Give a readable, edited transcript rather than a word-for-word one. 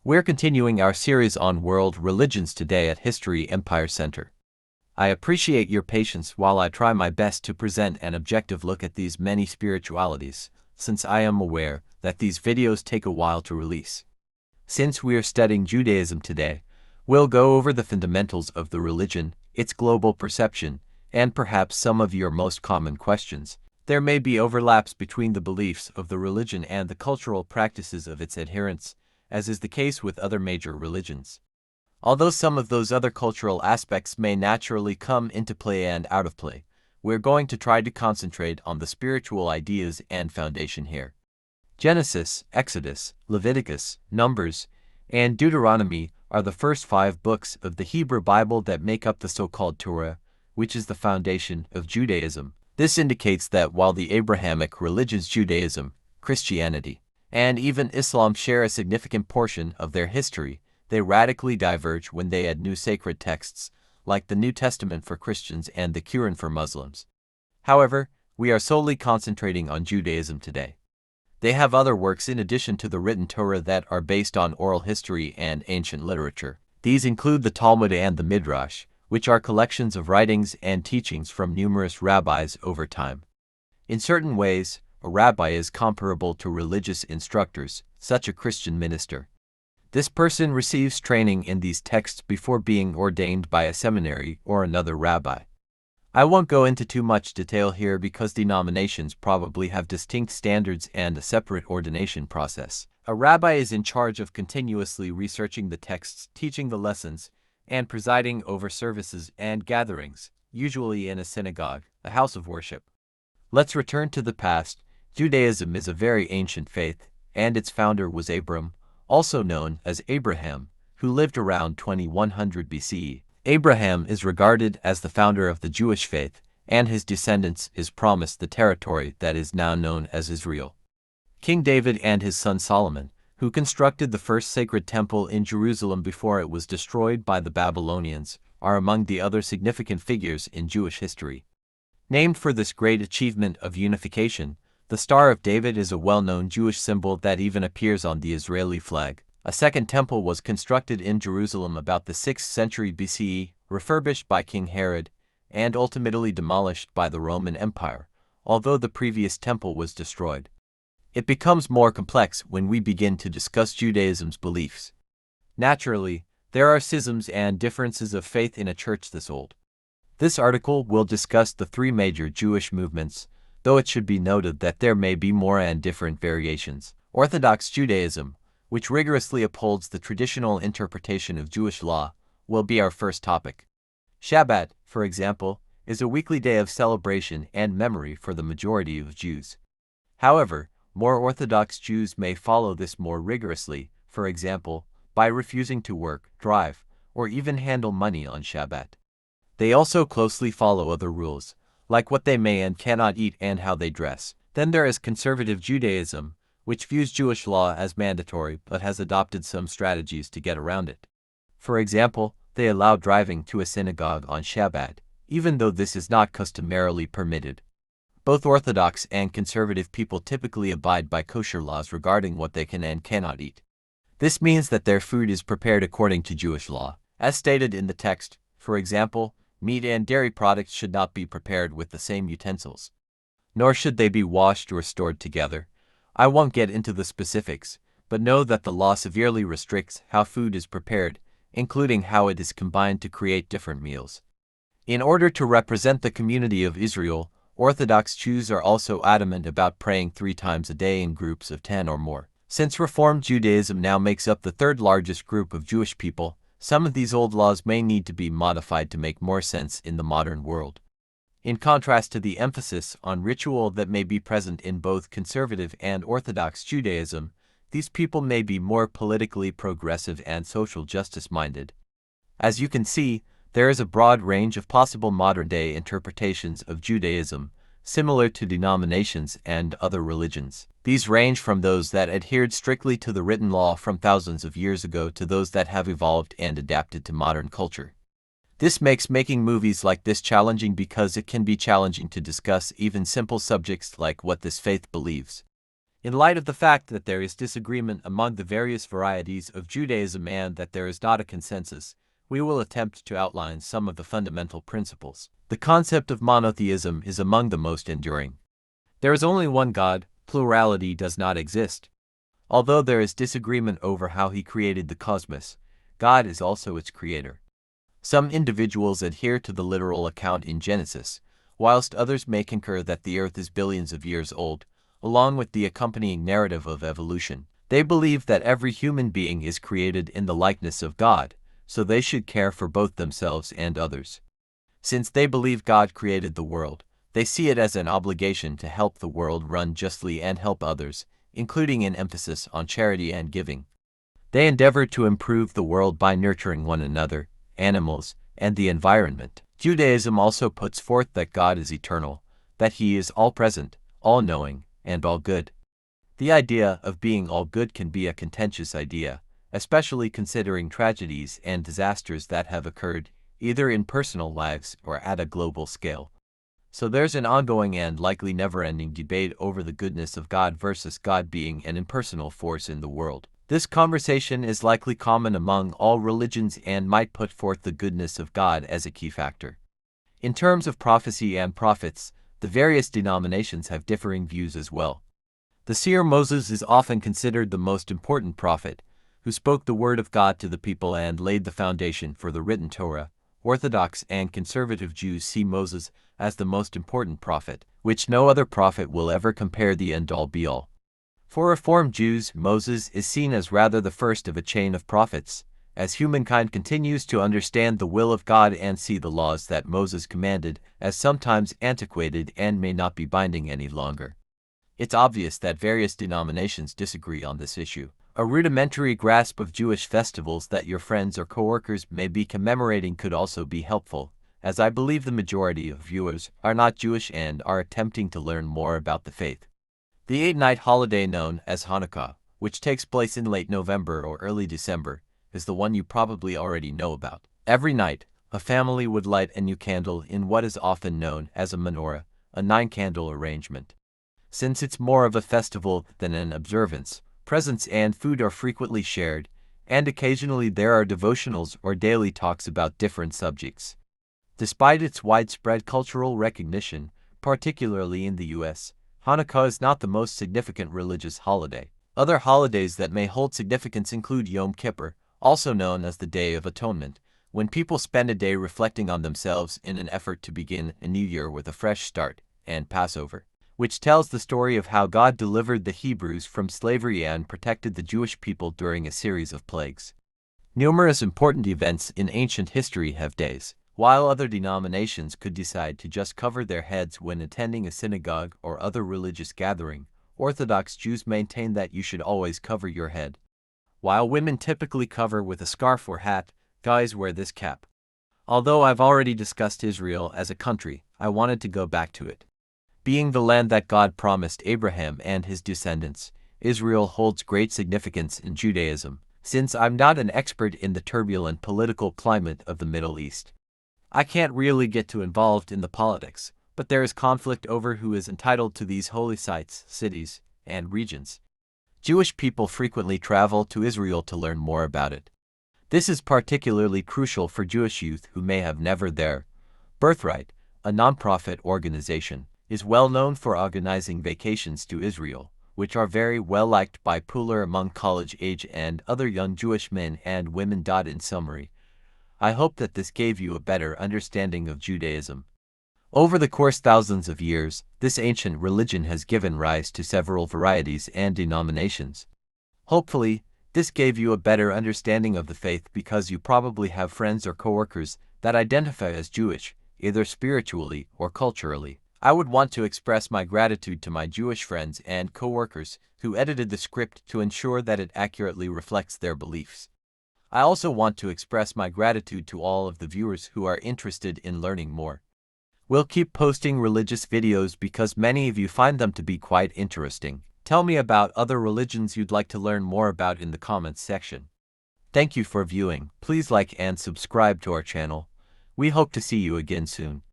We're continuing our series on world religions today at History Empire Center. I appreciate your patience while I try my best to present an objective look at these many spiritualities, since I am aware that these videos take a while to release. Since we are studying Judaism today, we'll go over the fundamentals of the religion, its global perception, and perhaps some of your most common questions. There may be overlaps between the beliefs of the religion and the cultural practices of its adherents, as is the case with other major religions. Although some of those other cultural aspects may naturally come into play and out of play, we're going to try to concentrate on the spiritual ideas and foundation here. Genesis, Exodus, Leviticus, Numbers, and Deuteronomy are the first 5 books of the Hebrew Bible that make up the so-called Torah, which is the foundation of Judaism. This indicates that while the Abrahamic religions Judaism, Christianity, and even Islam share a significant portion of their history, they radically diverge when they add new sacred texts, like the New Testament for Christians and the Quran for Muslims. However, we are solely concentrating on Judaism today. They have other works in addition to the written Torah that are based on oral history and ancient literature. These include the Talmud and the Midrash, which are collections of writings and teachings from numerous rabbis over time. In certain ways, a rabbi is comparable to religious instructors, such a Christian minister. This person receives training in these texts before being ordained by a seminary or another rabbi. I won't go into too much detail here because denominations probably have distinct standards and a separate ordination process. A rabbi is in charge of continuously researching the texts, teaching the lessons, and presiding over services and gatherings, usually in a synagogue, a house of worship. Let's return to the past. Judaism is a very ancient faith, and its founder was Abram, also known as Abraham, who lived around 2100 BCE. Abraham is regarded as the founder of the Jewish faith, and his descendants is promised the territory that is now known as Israel. King David and his son Solomon, who constructed the first sacred temple in Jerusalem before it was destroyed by the Babylonians, are among the other significant figures in Jewish history. Named for this great achievement of unification, the Star of David is a well-known Jewish symbol that even appears on the Israeli flag. A second temple was constructed in Jerusalem about the 6th century BCE, refurbished by King Herod, and ultimately demolished by the Roman Empire, although the previous temple was destroyed. It becomes more complex when we begin to discuss Judaism's beliefs. Naturally, there are schisms and differences of faith in a church this old. This article will discuss the 3 major Jewish movements, though it should be noted that there may be more and different variations. Orthodox Judaism, which rigorously upholds the traditional interpretation of Jewish law, will be our first topic. Shabbat, for example, is a weekly day of celebration and memory for the majority of Jews. However, more Orthodox Jews may follow this more rigorously, for example, by refusing to work, drive, or even handle money on Shabbat. They also closely follow other rules, like what they may and cannot eat and how they dress. Then there is conservative Judaism, which views Jewish law as mandatory but has adopted some strategies to get around it. For example, they allow driving to a synagogue on Shabbat, even though this is not customarily permitted. Both Orthodox and conservative people typically abide by kosher laws regarding what they can and cannot eat. This means that their food is prepared according to Jewish law. As stated in the text, for example, meat and dairy products should not be prepared with the same utensils. Nor should they be washed or stored together. I won't get into the specifics, but know that the law severely restricts how food is prepared, including how it is combined to create different meals. In order to represent the community of Israel, Orthodox Jews are also adamant about praying 3 times a day in groups of 10 or more. Since Reform Judaism now makes up the 3rd largest group of Jewish people, some of these old laws may need to be modified to make more sense in the modern world. In contrast to the emphasis on ritual that may be present in both conservative and Orthodox Judaism, these people may be more politically progressive and social justice-minded. As you can see, there is a broad range of possible modern-day interpretations of Judaism, similar to denominations and other religions. These range from those that adhered strictly to the written law from thousands of years ago to those that have evolved and adapted to modern culture. This makes making movies like this challenging because it can be challenging to discuss even simple subjects like what this faith believes. In light of the fact that there is disagreement among the various varieties of Judaism and that there is not a consensus, we will attempt to outline some of the fundamental principles. The concept of monotheism is among the most enduring. There is only one God, plurality does not exist. Although there is disagreement over how he created the cosmos, God is also its creator. Some individuals adhere to the literal account in Genesis, whilst others may concur that the earth is billions of years old, along with the accompanying narrative of evolution. They believe that every human being is created in the likeness of God, so they should care for both themselves and others. Since they believe God created the world, they see it as an obligation to help the world run justly and help others, including an emphasis on charity and giving. They endeavor to improve the world by nurturing one another, animals, and the environment. Judaism also puts forth that God is eternal, that he is all-present, all-knowing, and all-good. The idea of being all-good can be a contentious idea, especially considering tragedies and disasters that have occurred, either in personal lives or at a global scale. So there's an ongoing and likely never-ending debate over the goodness of God versus God being an impersonal force in the world. This conversation is likely common among all religions and might put forth the goodness of God as a key factor. In terms of prophecy and prophets, the various denominations have differing views as well. The seer Moses is often considered the most important prophet, who spoke the word of God to the people and laid the foundation for the written Torah. Orthodox and conservative Jews see Moses as the most important prophet, which no other prophet will ever compare the end-all be-all. For Reform Jews, Moses is seen as rather the first of a chain of prophets, as humankind continues to understand the will of God and see the laws that Moses commanded as sometimes antiquated and may not be binding any longer. It's obvious that various denominations disagree on this issue. A rudimentary grasp of Jewish festivals that your friends or coworkers may be commemorating could also be helpful, as I believe the majority of viewers are not Jewish and are attempting to learn more about the faith. The 8-night holiday known as Hanukkah, which takes place in late November or early December, is the one you probably already know about. Every night, a family would light a new candle in what is often known as a menorah, a 9-candle arrangement. Since it's more of a festival than an observance, presents and food are frequently shared, and occasionally there are devotionals or daily talks about different subjects. Despite its widespread cultural recognition, particularly in the U.S., Hanukkah is not the most significant religious holiday. Other holidays that may hold significance include Yom Kippur, also known as the Day of Atonement, when people spend a day reflecting on themselves in an effort to begin a new year with a fresh start, and Passover, which tells the story of how God delivered the Hebrews from slavery and protected the Jewish people during a series of plagues. Numerous important events in ancient history have days. While other denominations could decide to just cover their heads when attending a synagogue or other religious gathering, Orthodox Jews maintain that you should always cover your head. While women typically cover with a scarf or hat, guys wear this cap. Although I've already discussed Israel as a country, I wanted to go back to it. Being the land that God promised Abraham and his descendants, Israel holds great significance in Judaism, since I'm not an expert in the turbulent political climate of the Middle East. I can't really get too involved in the politics, but there is conflict over who is entitled to these holy sites, cities, and regions. Jewish people frequently travel to Israel to learn more about it. This is particularly crucial for Jewish youth who may have never there. Birthright, a non-profit organization, is well known for organizing vacations to Israel, which are very well liked by Pooler among college-age and other young Jewish men and women. In summary, I hope that this gave you a better understanding of Judaism. Over the course of thousands of years, this ancient religion has given rise to several varieties and denominations. Hopefully, this gave you a better understanding of the faith because you probably have friends or coworkers that identify as Jewish, either spiritually or culturally. I would want to express my gratitude to my Jewish friends and coworkers who edited the script to ensure that it accurately reflects their beliefs. I also want to express my gratitude to all of the viewers who are interested in learning more. We'll keep posting religious videos because many of you find them to be quite interesting. Tell me about other religions you'd like to learn more about in the comments section. Thank you for viewing. Please like and subscribe to our channel. We hope to see you again soon.